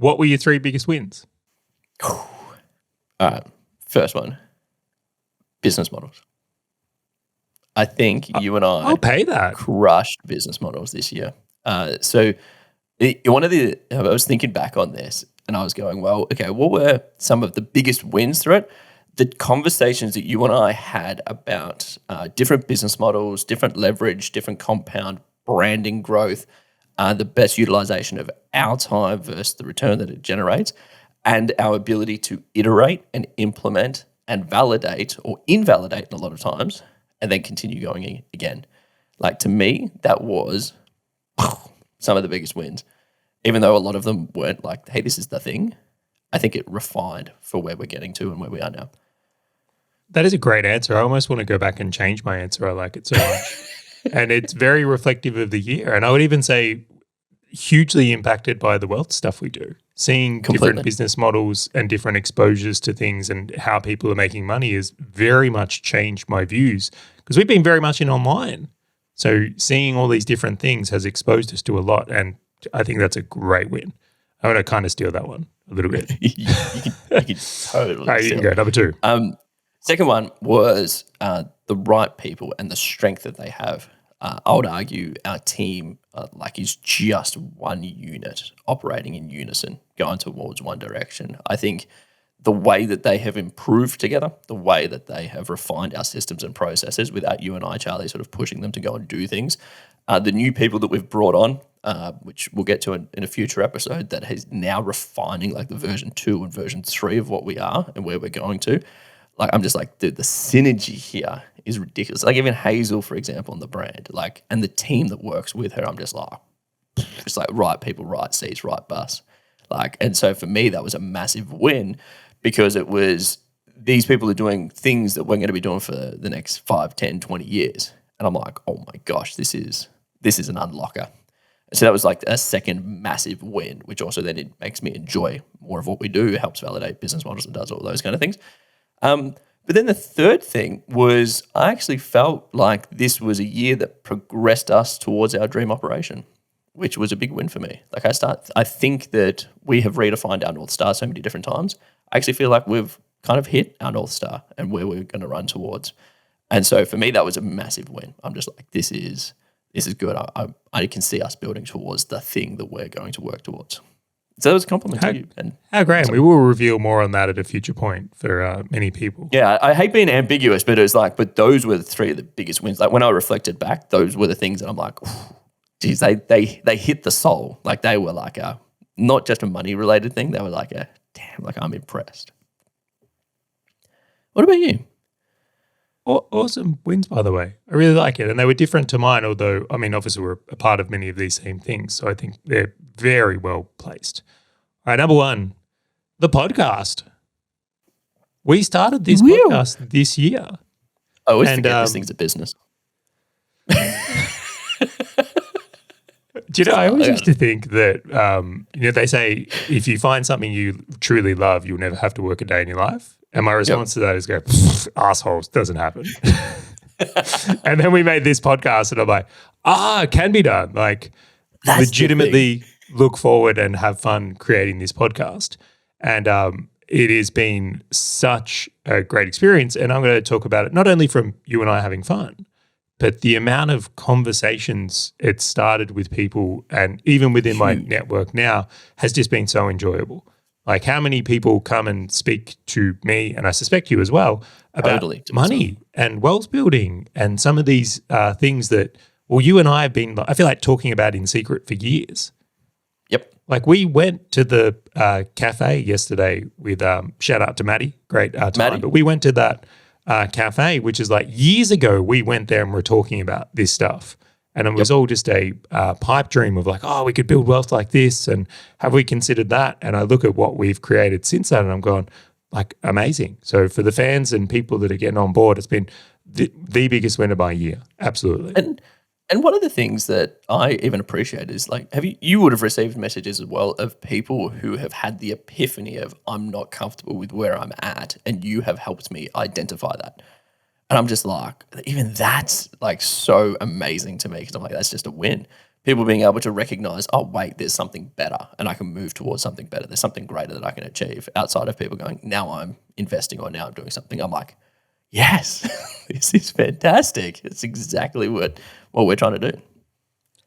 what were your 3 biggest wins? All right. First one, business models. I think you and I I'll pay that. crushed business models this year. I was thinking back on this and I was going, well, okay, what were some of the biggest wins through it? The conversations that you and I had about different business models, different leverage, different compound branding growth, the best utilization of our time versus the return that it generates, and our ability to iterate and implement and validate or invalidate a lot of times, and then continue going again. Like, to me, that was some of the biggest wins. Even though a lot of them weren't like, hey, this is the thing, I think it refined for where we're getting to and where we are now. That is a great answer. I almost want to go back and change my answer. I like it so much. And it's very reflective of the year. And I would even say hugely impacted by the wealth stuff we do. Seeing different business models and different exposures to things and how people are making money has very much changed my views, because we've been very much in online. So seeing all these different things has exposed us to a lot, and I think that's a great win. I'm going to kind of steal that one a little bit. you can totally All right, you can go. Number 2. Second one was the right people and the strength that they have. I would argue our team is just one unit operating in unison, going towards one direction. I think the way that they have improved together, the way that they have refined our systems and processes without you and I, Charlie, sort of pushing them to go and do things. The new people that we've brought on, which we'll get to in a future episode, that is now refining like the version 2 and version 3 of what we are and where we're going to. Like, I'm just like, dude, the synergy here is ridiculous. Like, even Hazel, for example, on the brand, like, and the team that works with her, I'm just like, it's like right people, right seats, right bus. Like, and so for me, that was a massive win, because it was these people are doing things that we're going to be doing for the next 5, 10, 20 years. And I'm like, oh my gosh, this is an unlocker. So that was like a second massive win, which also then it makes me enjoy more of what we do. It helps validate business models and does all those kind of things. But then the third thing was I actually felt like this was a year that progressed us towards our dream operation, which was a big win for me. Like, I think that we have redefined our North Star so many different times. I actually feel like we've kind of hit our North Star and where we're going to run towards. And so for me, that was a massive win. I'm just like, this is good. I can see us building towards the thing that we're going to work towards. So that was a compliment to you. And how great. We will reveal more on that at a future point for many people. Yeah, I hate being ambiguous, but it was like, but those were the 3 of the biggest wins. Like, when I reflected back, those were the things that I'm like, geez, they hit the soul. Like, they were like not just a money related thing. They were like damn, like, I'm impressed. What about you? Awesome wins, by the way. I really like it. And they were different to mine, although, I mean, obviously we're a part of many of these same things. So I think they're very well placed. All right, number 1, the podcast. We started this podcast this year. I always forget this thing's a business. Do you know, I always used to think that, they say if you find something you truly love, you'll never have to work a day in your life. And my response to that is go, assholes, doesn't happen. And then we made this podcast and I'm like, it can be done. Like, that's legitimately look forward and have fun creating this podcast. And it has been such a great experience. And I'm going to talk about it not only from you and I having fun, but the amount of conversations it started with people and even within my network now has just been so enjoyable. Like, how many people come and speak to me, and I suspect you as well, about money and wealth building and some of these things that, well, you and I have been, I feel like, talking about in secret for years. Yep. Like, we went to the cafe yesterday with, shout out to Maddie, great time. Maddie. But we went to that cafe, which is like years ago, we went there and we're talking about this stuff. And it was all just a pipe dream of like, we could build wealth like this, and have we considered that? And I look at what we've created since that, and I'm going, like, amazing. So for the fans and people that are getting on board, it's been the biggest winner by a year, absolutely. And one of the things that I even appreciate is, like, you would have received messages as well of people who have had the epiphany of, I'm not comfortable with where I'm at, and you have helped me identify that. And I'm just like, even that's like so amazing to me, because I'm like, that's just a win. people being able to recognize, oh, wait, there's something better and I can move towards something better. There's something greater that I can achieve outside of people going, now I'm investing or now I'm doing something. I'm like, yes, this is fantastic. It's exactly what we're trying to do.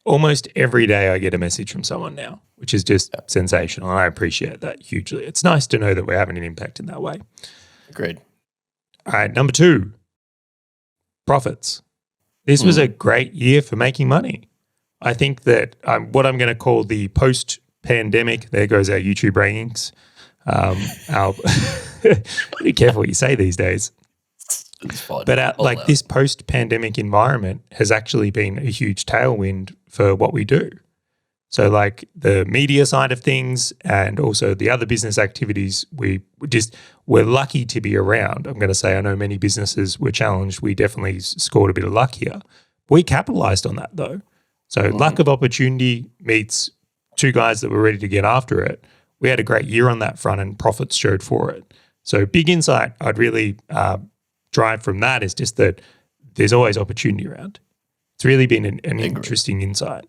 Almost every day I get a message from someone now, which is just sensational. And I appreciate that hugely. It's nice to know that we're having an impact in that way. Agreed. All right, number 2, profits. This was a great year for making money. I think that what I'm going to call the post-pandemic, there goes our YouTube rankings. Be careful what you say these days. But this post-pandemic environment has actually been a huge tailwind for what we do. So like the media side of things and also the other business activities, we're lucky to be around. I'm going to say I know many businesses were challenged. We definitely scored a bit of luck here. We capitalized on that though. So lack of opportunity meets 2 guys that were ready to get after it. We had a great year on that front and profits showed for it. So big insight I'd really drive from that is just that there's always opportunity around. It's really been an interesting insight.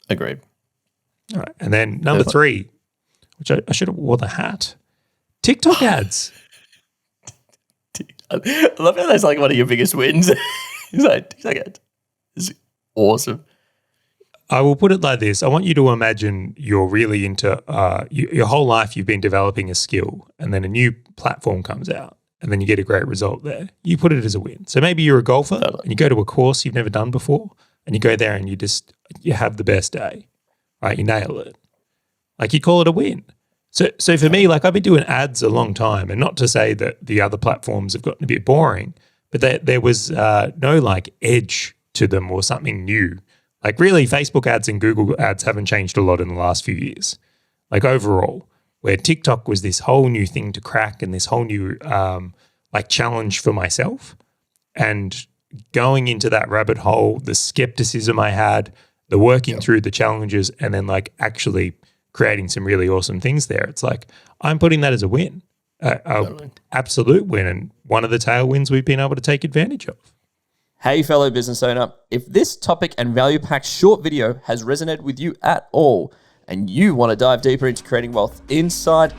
Agreed. All right. And then number 3, which I should have wore the hat, TikTok ads. I love how that's like one of your biggest wins. He's like, TikTok ads. It's awesome. I will put it like this. I want you to imagine you're really into your whole life you've been developing a skill and then a new platform comes out and then you get a great result there. You put it as a win. So maybe you're a golfer and you go to a course you've never done before and you go there and you have the best day, right? You nail it. Like you call it a win. So for me, like I've been doing ads a long time and not to say that the other platforms have gotten a bit boring, but there was no like edge to them or something new. Like really Facebook ads and Google ads haven't changed a lot in the last few years. Like overall, where TikTok was this whole new thing to crack and this whole new like challenge for myself. And going into that rabbit hole, the skepticism I had, the working through the challenges and then like actually creating some really awesome things there. It's like I'm putting that as a win, absolute win and one of the tailwinds we've been able to take advantage of. Hey, fellow business owner, if this topic and value-packed short video has resonated with you at all and you want to dive deeper into creating wealth inside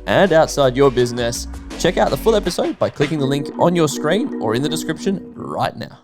and outside your business, check out the full episode by clicking the link on your screen or in the description right now.